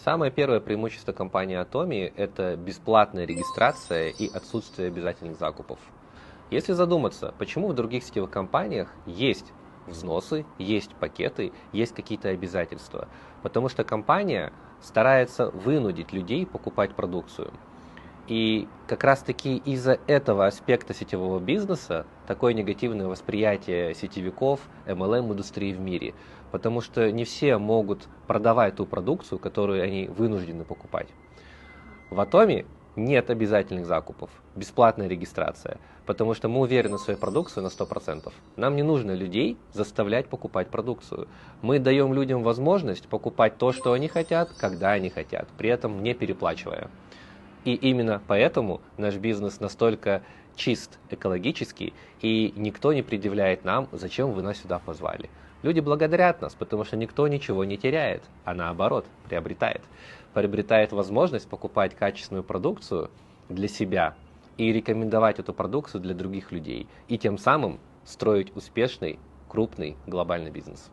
Самое первое преимущество компании Atomi – это бесплатная регистрация и отсутствие обязательных закупов. Если задуматься, почему в других сетевых компаниях есть взносы, есть пакеты, есть какие-то обязательства? Потому что компания старается вынудить людей покупать продукцию. И как раз-таки из-за этого аспекта сетевого бизнеса такое негативное восприятие сетевиков, MLM-индустрии в мире. Потому что не все могут продавать ту продукцию, которую они вынуждены покупать. В Atomi нет обязательных закупов, бесплатная регистрация, потому что мы уверены в своей продукции на 100%. Нам не нужно людей заставлять покупать продукцию. Мы даем людям возможность покупать то, что они хотят, когда они хотят, при этом не переплачивая. И именно поэтому наш бизнес настолько чист экологически, и никто не предъявляет нам, зачем вы нас сюда позвали. Люди благодарят нас, потому что никто ничего не теряет, а наоборот, приобретает. Приобретает возможность покупать качественную продукцию для себя и рекомендовать эту продукцию для других людей. И тем самым строить успешный, крупный, глобальный бизнес.